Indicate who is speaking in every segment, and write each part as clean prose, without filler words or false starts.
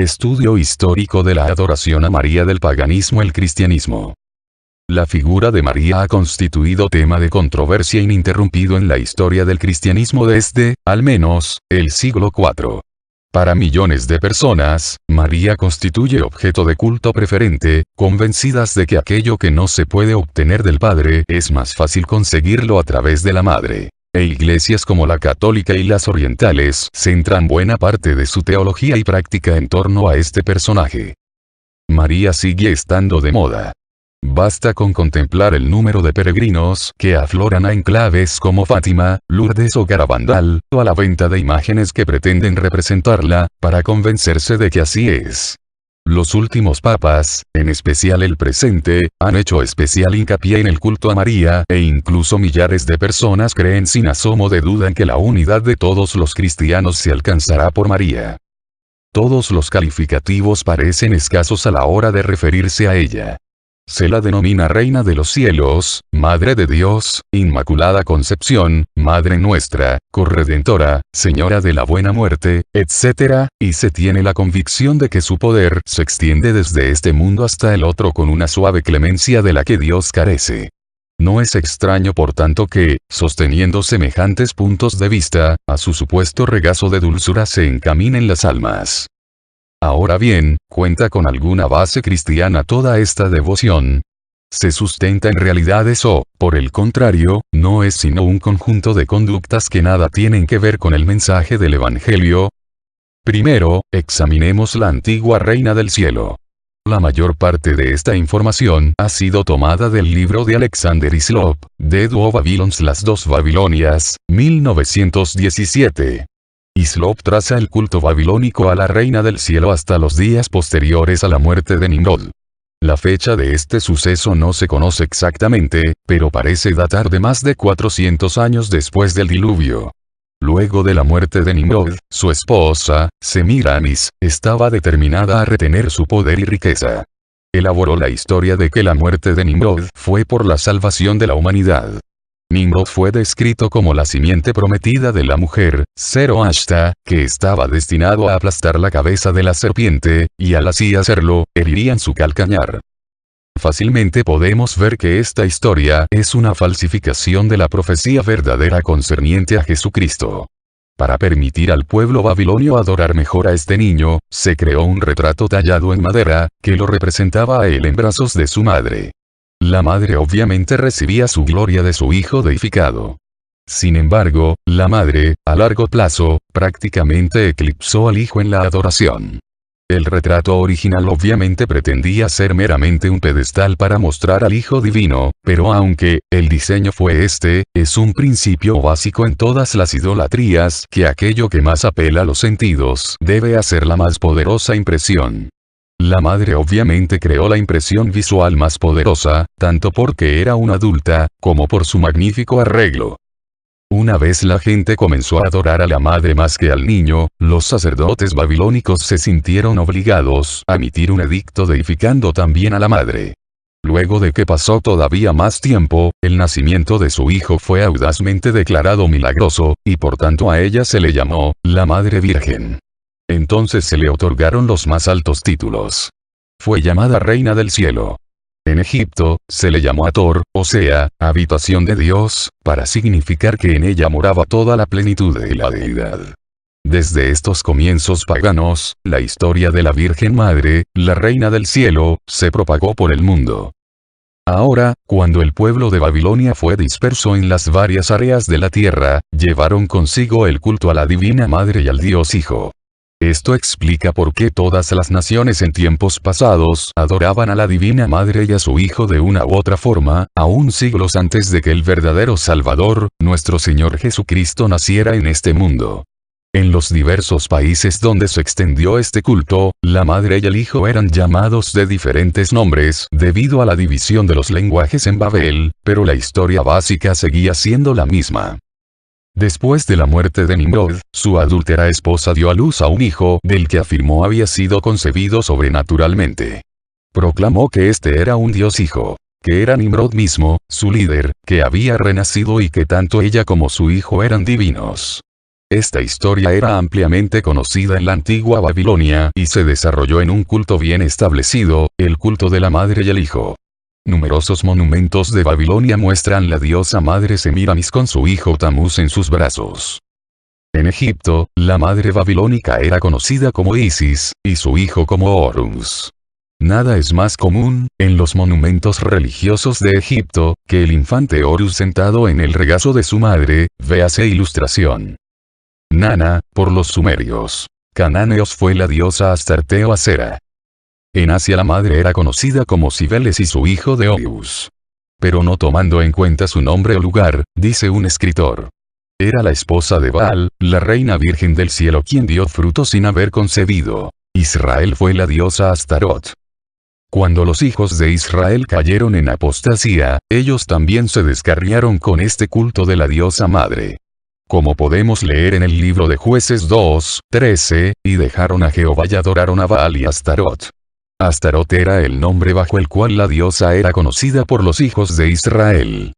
Speaker 1: Estudio histórico de la adoración a María del paganismo al cristianismo. La figura de María ha constituido tema de controversia ininterrumpido en la historia del cristianismo desde, al menos, el siglo IV. Para millones de personas, María constituye objeto de culto preferente, convencidas de que aquello que no se puede obtener del Padre es más fácil conseguirlo a través de la Madre. E iglesias como la católica y las orientales centran buena parte de su teología y práctica en torno a este personaje. María sigue estando de moda. Basta con contemplar el número de peregrinos que afloran a enclaves como Fátima, Lourdes o Garabandal, o a la venta de imágenes que pretenden representarla, para convencerse de que así es. Los últimos papas, en especial el presente, han hecho especial hincapié en el culto a María, e incluso millares de personas creen sin asomo de duda en que la unidad de todos los cristianos se alcanzará por María. Todos los calificativos parecen escasos a la hora de referirse a ella. Se la denomina Reina de los Cielos, Madre de Dios, Inmaculada Concepción, Madre Nuestra, Corredentora, Señora de la Buena Muerte, etc., y se tiene la convicción de que su poder se extiende desde este mundo hasta el otro con una suave clemencia de la que Dios carece. No es extraño por tanto que, sosteniendo semejantes puntos de vista, a su supuesto regazo de dulzura se encaminen las almas. Ahora bien, ¿cuenta con alguna base cristiana toda esta devoción? ¿Se sustenta en realidades o, por el contrario, no es sino un conjunto de conductas que nada tienen que ver con el mensaje del Evangelio? Primero, examinemos la antigua Reina del Cielo. La mayor parte de esta información ha sido tomada del libro de Alexander Hislop, Dead o Babylons las dos Babilonias, 1917. Hislop traza el culto babilónico a la Reina del Cielo hasta los días posteriores a la muerte de Nimrod. La fecha de este suceso no se conoce exactamente, pero parece datar de más de 400 años después del diluvio. Luego de la muerte de Nimrod, su esposa, Semiramis, estaba determinada a retener su poder y riqueza. Elaboró la historia de que la muerte de Nimrod fue por la salvación de la humanidad. Nimrod fue descrito como la simiente prometida de la mujer, Zoroastra, que estaba destinado a aplastar la cabeza de la serpiente, y al así hacerlo, herirían su calcañar. Fácilmente podemos ver que esta historia es una falsificación de la profecía verdadera concerniente a Jesucristo. Para permitir al pueblo babilonio adorar mejor a este niño, se creó un retrato tallado en madera, que lo representaba a él en brazos de su madre. La madre obviamente recibía su gloria de su hijo deificado. Sin embargo, la madre, a largo plazo, prácticamente eclipsó al hijo en la adoración. El retrato original obviamente pretendía ser meramente un pedestal para mostrar al Hijo Divino, pero aunque el diseño fue este, es un principio básico en todas las idolatrías que aquello que más apela a los sentidos debe hacer la más poderosa impresión. La madre obviamente creó la impresión visual más poderosa, tanto porque era una adulta, como por su magnífico arreglo. Una vez la gente comenzó a adorar a la madre más que al niño, los sacerdotes babilónicos se sintieron obligados a emitir un edicto deificando también a la madre. Luego de que pasó todavía más tiempo, el nacimiento de su hijo fue audazmente declarado milagroso, y por tanto a ella se le llamó, la Madre Virgen. Entonces se le otorgaron los más altos títulos. Fue llamada Reina del Cielo. En Egipto, se le llamó Ator, o sea, habitación de Dios, para significar que en ella moraba toda la plenitud de la deidad. Desde estos comienzos paganos, la historia de la Virgen Madre, la Reina del Cielo, se propagó por el mundo. Ahora, cuando el pueblo de Babilonia fue disperso en las varias áreas de la tierra, llevaron consigo el culto a la Divina Madre y al Dios Hijo. Esto explica por qué todas las naciones en tiempos pasados adoraban a la Divina Madre y a su Hijo de una u otra forma, aún siglos antes de que el verdadero Salvador, nuestro Señor Jesucristo, naciera en este mundo. En los diversos países donde se extendió este culto, la Madre y el Hijo eran llamados de diferentes nombres debido a la división de los lenguajes en Babel, pero la historia básica seguía siendo la misma. Después de la muerte de Nimrod, su adúltera esposa dio a luz a un hijo del que afirmó había sido concebido sobrenaturalmente. Proclamó que este era un Dios hijo, que era Nimrod mismo, su líder, que había renacido y que tanto ella como su hijo eran divinos. Esta historia era ampliamente conocida en la antigua Babilonia y se desarrolló en un culto bien establecido, el culto de la madre y el hijo. Numerosos monumentos de Babilonia muestran la diosa madre Semiramis con su hijo Tamuz en sus brazos. En Egipto, la madre babilónica era conocida como Isis, y su hijo como Horus. Nada es más común, en los monumentos religiosos de Egipto, que el infante Horus sentado en el regazo de su madre, véase ilustración. Nana, por los sumerios. Cananeos fue la diosa Astarte o Asera. En Asia la madre era conocida como Cibeles y su hijo Deus. Pero no tomando en cuenta su nombre o lugar, dice un escritor. Era la esposa de Baal, la reina virgen del cielo quien dio fruto sin haber concebido. Israel fue la diosa Astarot. Cuando los hijos de Israel cayeron en apostasía, ellos también se descarriaron con este culto de la diosa madre. Como podemos leer en el libro de Jueces 2:13, y dejaron a Jehová y adoraron a Baal y Astarot. Astarot era el nombre bajo el cual la diosa era conocida por los hijos de Israel.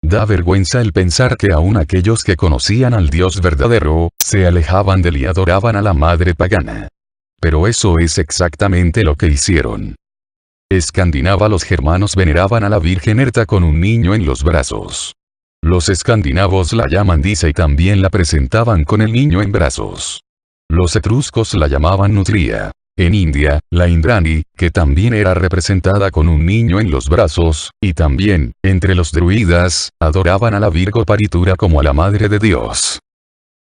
Speaker 1: Da vergüenza el pensar que aún aquellos que conocían al Dios verdadero, se alejaban de él y adoraban a la madre pagana. Pero eso es exactamente lo que hicieron. Escandinava los germanos veneraban a la Virgen Herta con un niño en los brazos. Los escandinavos la llaman Disa y también la presentaban con el niño en brazos. Los etruscos la llamaban Nutria. En India, la Indrani, que también era representada con un niño en los brazos, y también, entre los druidas, adoraban a la Virgo Paritura como a la Madre de Dios.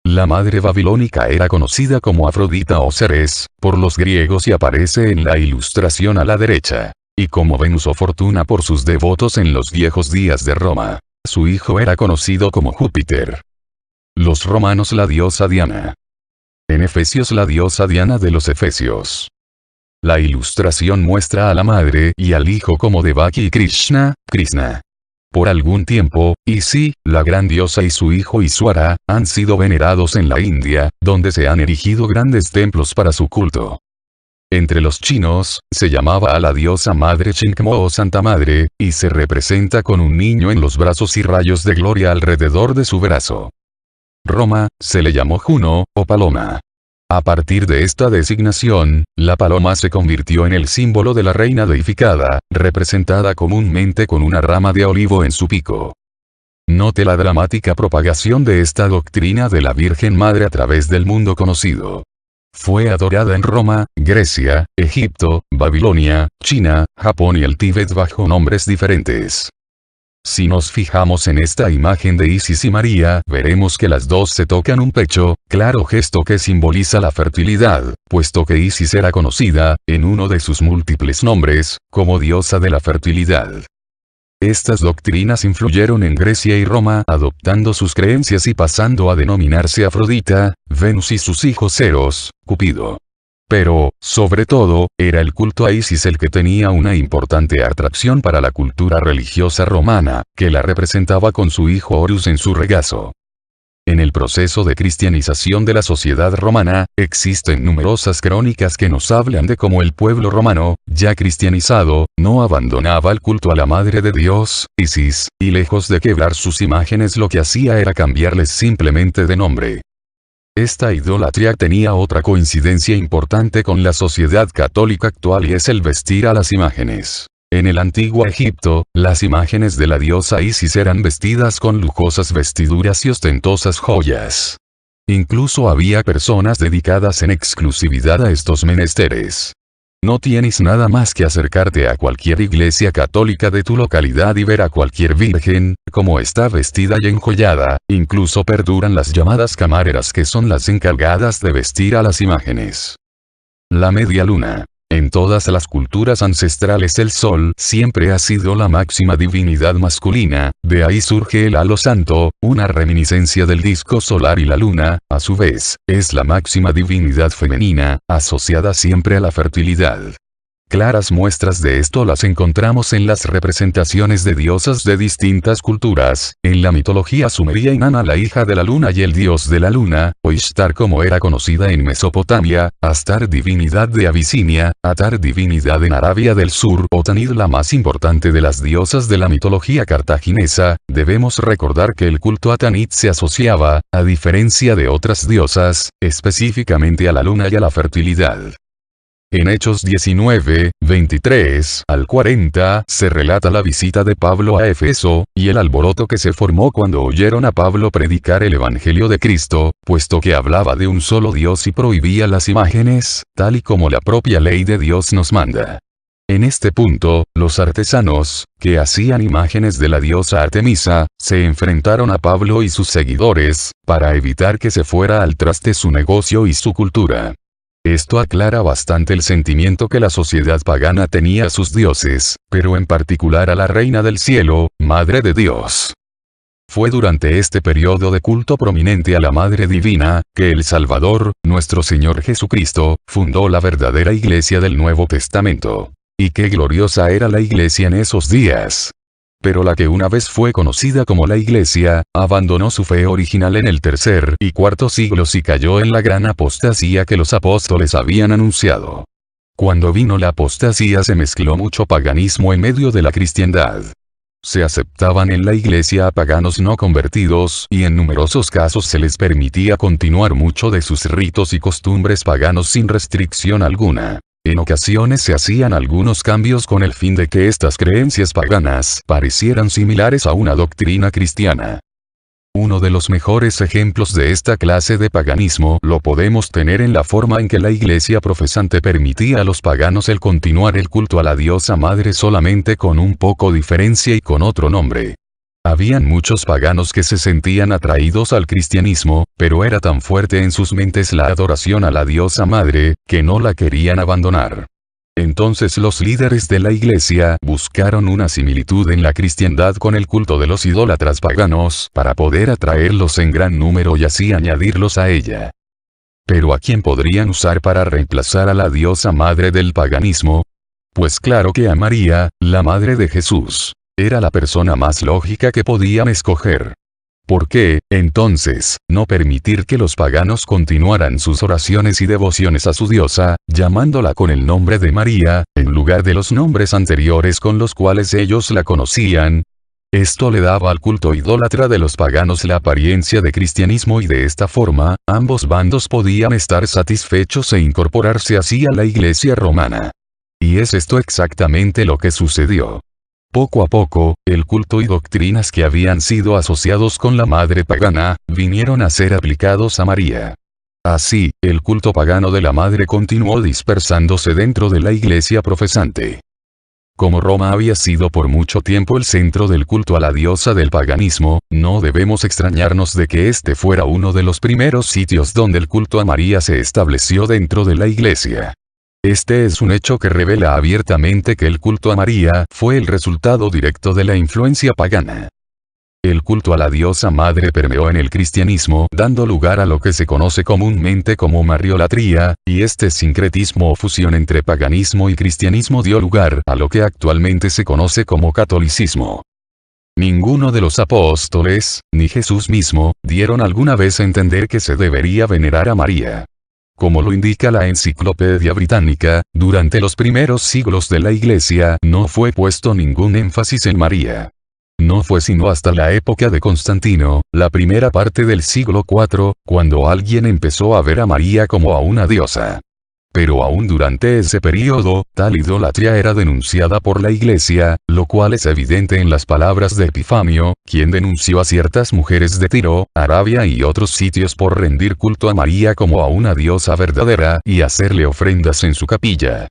Speaker 1: La madre babilónica era conocida como Afrodita o Ceres, por los griegos y aparece en la ilustración a la derecha. Y como Venus o Fortuna por sus devotos en los viejos días de Roma. Su hijo era conocido como Júpiter. Los romanos la diosa Diana. En Efesios la diosa Diana de los Efesios. La ilustración muestra a la madre y al hijo como Devaki y Krishna. Por algún tiempo, Isi, la gran diosa y su hijo Iswara, han sido venerados en la India, donde se han erigido grandes templos para su culto. Entre los chinos, se llamaba a la diosa madre Chinkmo o Santa Madre, y se representa con un niño en los brazos y rayos de gloria alrededor de su brazo. Roma, se le llamó Juno, o Paloma. A partir de esta designación, la paloma se convirtió en el símbolo de la reina deificada, representada comúnmente con una rama de olivo en su pico. Note la dramática propagación de esta doctrina de la Virgen Madre a través del mundo conocido. Fue adorada en Roma, Grecia, Egipto, Babilonia, China, Japón y el Tíbet bajo nombres diferentes. Si nos fijamos en esta imagen de Isis y María, veremos que las dos se tocan un pecho, claro gesto que simboliza la fertilidad, puesto que Isis era conocida, en uno de sus múltiples nombres, como diosa de la fertilidad. Estas doctrinas influyeron en Grecia y Roma adoptando sus creencias y pasando a denominarse Afrodita, Venus y sus hijos Eros, Cupido. Pero, sobre todo, era el culto a Isis el que tenía una importante atracción para la cultura religiosa romana, que la representaba con su hijo Horus en su regazo. En el proceso de cristianización de la sociedad romana, existen numerosas crónicas que nos hablan de cómo el pueblo romano, ya cristianizado, no abandonaba el culto a la Madre de Dios, Isis, y lejos de quebrar sus imágenes lo que hacía era cambiarles simplemente de nombre. Esta idolatría tenía otra coincidencia importante con la sociedad católica actual y es el vestir a las imágenes. En el antiguo Egipto, las imágenes de la diosa Isis eran vestidas con lujosas vestiduras y ostentosas joyas. Incluso había personas dedicadas en exclusividad a estos menesteres. No tienes nada más que acercarte a cualquier iglesia católica de tu localidad y ver a cualquier virgen, como está vestida y enjollada, incluso perduran las llamadas camareras que son las encargadas de vestir a las imágenes. La media luna. En todas las culturas ancestrales el sol siempre ha sido la máxima divinidad masculina, de ahí surge el halo santo, una reminiscencia del disco solar y la luna, a su vez, es la máxima divinidad femenina, asociada siempre a la fertilidad. Claras muestras de esto las encontramos en las representaciones de diosas de distintas culturas, en la mitología sumeria Inanna la hija de la luna y el dios de la luna, o Ishtar como era conocida en Mesopotamia, Astar divinidad de Abisinia, Atar divinidad en Arabia del Sur o Tanit la más importante de las diosas de la mitología cartaginesa. Debemos recordar que el culto a Tanit se asociaba, a diferencia de otras diosas, específicamente a la luna y a la fertilidad. En Hechos 19, 23 al 40, se relata la visita de Pablo a Éfeso, y el alboroto que se formó cuando oyeron a Pablo predicar el Evangelio de Cristo, puesto que hablaba de un solo Dios y prohibía las imágenes, tal y como la propia ley de Dios nos manda. En este punto, los artesanos, que hacían imágenes de la diosa Artemisa, se enfrentaron a Pablo y sus seguidores, para evitar que se fuera al traste su negocio y su cultura. Esto aclara bastante el sentimiento que la sociedad pagana tenía a sus dioses, pero en particular a la Reina del Cielo, Madre de Dios. Fue durante este periodo de culto prominente a la Madre Divina, que el Salvador, nuestro Señor Jesucristo, fundó la verdadera Iglesia del Nuevo Testamento. Y qué gloriosa era la Iglesia en esos días. Pero la que una vez fue conocida como la Iglesia, abandonó su fe original en el tercer y cuarto siglos y cayó en la gran apostasía que los apóstoles habían anunciado. Cuando vino la apostasía se mezcló mucho paganismo en medio de la cristiandad. Se aceptaban en la Iglesia a paganos no convertidos y en numerosos casos se les permitía continuar mucho de sus ritos y costumbres paganos sin restricción alguna. En ocasiones se hacían algunos cambios con el fin de que estas creencias paganas parecieran similares a una doctrina cristiana. Uno de los mejores ejemplos de esta clase de paganismo lo podemos tener en la forma en que la iglesia profesante permitía a los paganos el continuar el culto a la diosa madre solamente con un poco diferencia y con otro nombre. Habían muchos paganos que se sentían atraídos al cristianismo, pero era tan fuerte en sus mentes la adoración a la diosa madre, que no la querían abandonar. Entonces los líderes de la iglesia buscaron una similitud en la cristiandad con el culto de los idólatras paganos para poder atraerlos en gran número y así añadirlos a ella. ¿Pero a quién podrían usar para reemplazar a la diosa madre del paganismo? Pues claro que a María, la madre de Jesús. Era la persona más lógica que podían escoger. ¿Por qué, entonces, no permitir que los paganos continuaran sus oraciones y devociones a su diosa, llamándola con el nombre de María, en lugar de los nombres anteriores con los cuales ellos la conocían? Esto le daba al culto idólatra de los paganos la apariencia de cristianismo y de esta forma, ambos bandos podían estar satisfechos e incorporarse así a la iglesia romana. Y es esto exactamente lo que sucedió. Poco a poco, el culto y doctrinas que habían sido asociados con la madre pagana, vinieron a ser aplicados a María. Así, el culto pagano de la madre continuó dispersándose dentro de la iglesia profesante. Como Roma había sido por mucho tiempo el centro del culto a la diosa del paganismo, no debemos extrañarnos de que este fuera uno de los primeros sitios donde el culto a María se estableció dentro de la iglesia. Este es un hecho que revela abiertamente que el culto a María fue el resultado directo de la influencia pagana. El culto a la diosa madre permeó en el cristianismo, dando lugar a lo que se conoce comúnmente como mariolatría, y este sincretismo o fusión entre paganismo y cristianismo dio lugar a lo que actualmente se conoce como catolicismo. Ninguno de los apóstoles, ni Jesús mismo, dieron alguna vez a entender que se debería venerar a María. Como lo indica la Enciclopedia Británica, durante los primeros siglos de la Iglesia no fue puesto ningún énfasis en María. No fue sino hasta la época de Constantino, la primera parte del siglo IV, cuando alguien empezó a ver a María como a una diosa. Pero aún durante ese periodo, tal idolatría era denunciada por la Iglesia, lo cual es evidente en las palabras de Epifanio, quien denunció a ciertas mujeres de Tiro, Arabia y otros sitios por rendir culto a María como a una diosa verdadera y hacerle ofrendas en su capilla.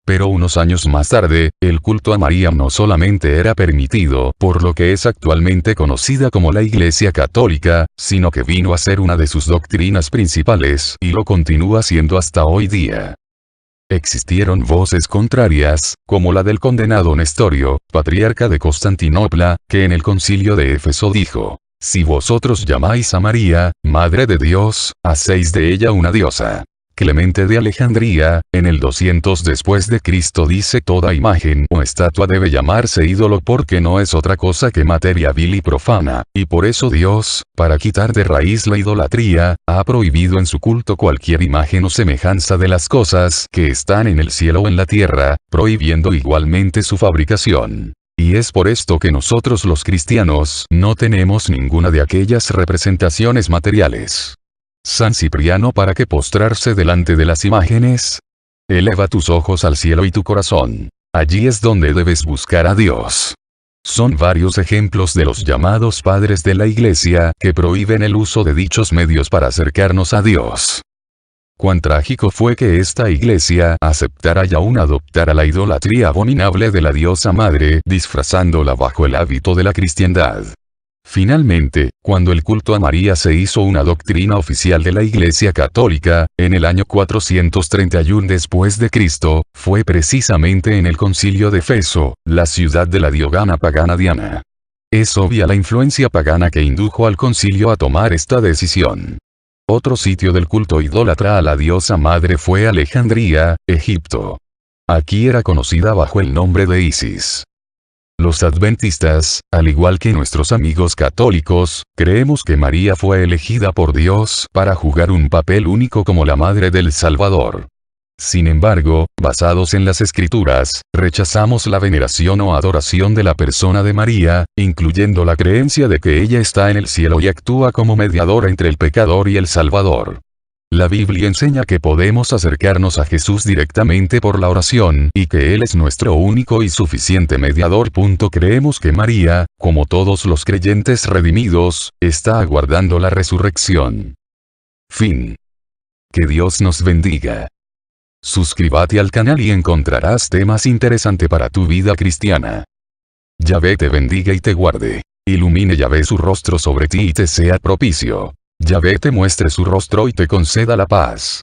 Speaker 1: Pero unos años más tarde, el culto a María no solamente era permitido por lo que es actualmente conocida como la Iglesia Católica, sino que vino a ser una de sus doctrinas principales y lo continúa siendo hasta hoy día. Existieron voces contrarias, como la del condenado Nestorio, patriarca de Constantinopla, que en el concilio de Éfeso dijo: «Si vosotros llamáis a María, Madre de Dios, hacéis de ella una diosa». Clemente de Alejandría, en el 200 después de Cristo dice: toda imagen o estatua debe llamarse ídolo porque no es otra cosa que materia vil y profana, y por eso Dios, para quitar de raíz la idolatría, ha prohibido en su culto cualquier imagen o semejanza de las cosas que están en el cielo o en la tierra, prohibiendo igualmente su fabricación. Y es por esto que nosotros los cristianos no tenemos ninguna de aquellas representaciones materiales. San Cipriano: ¿para qué postrarse delante de las imágenes? Eleva tus ojos al cielo y tu corazón. Allí es donde debes buscar a Dios. Son varios ejemplos de los llamados padres de la Iglesia que prohíben el uso de dichos medios para acercarnos a Dios. Cuán trágico fue que esta Iglesia aceptara y aún adoptara la idolatría abominable de la diosa madre, disfrazándola bajo el hábito de la cristiandad. Finalmente, cuando el culto a María se hizo una doctrina oficial de la Iglesia Católica, en el año 431 después de Cristo, fue precisamente en el concilio de Efeso, la ciudad de la diogana pagana Diana. Es obvia la influencia pagana que indujo al concilio a tomar esta decisión. Otro sitio del culto idólatra a la diosa madre fue Alejandría, Egipto. Aquí era conocida bajo el nombre de Isis. Los adventistas, al igual que nuestros amigos católicos, creemos que María fue elegida por Dios para jugar un papel único como la Madre del Salvador. Sin embargo, basados en las Escrituras, rechazamos la veneración o adoración de la persona de María, incluyendo la creencia de que ella está en el cielo y actúa como mediadora entre el pecador y el Salvador. La Biblia enseña que podemos acercarnos a Jesús directamente por la oración, y que Él es nuestro único y suficiente mediador. Creemos que María, como todos los creyentes redimidos, está aguardando la resurrección. Fin. Que Dios nos bendiga. Suscríbete al canal y encontrarás temas interesantes para tu vida cristiana. Yahvé te bendiga y te guarde. Ilumine Yahvé su rostro sobre ti y te sea propicio. Yahvé te muestre su rostro y te conceda la paz.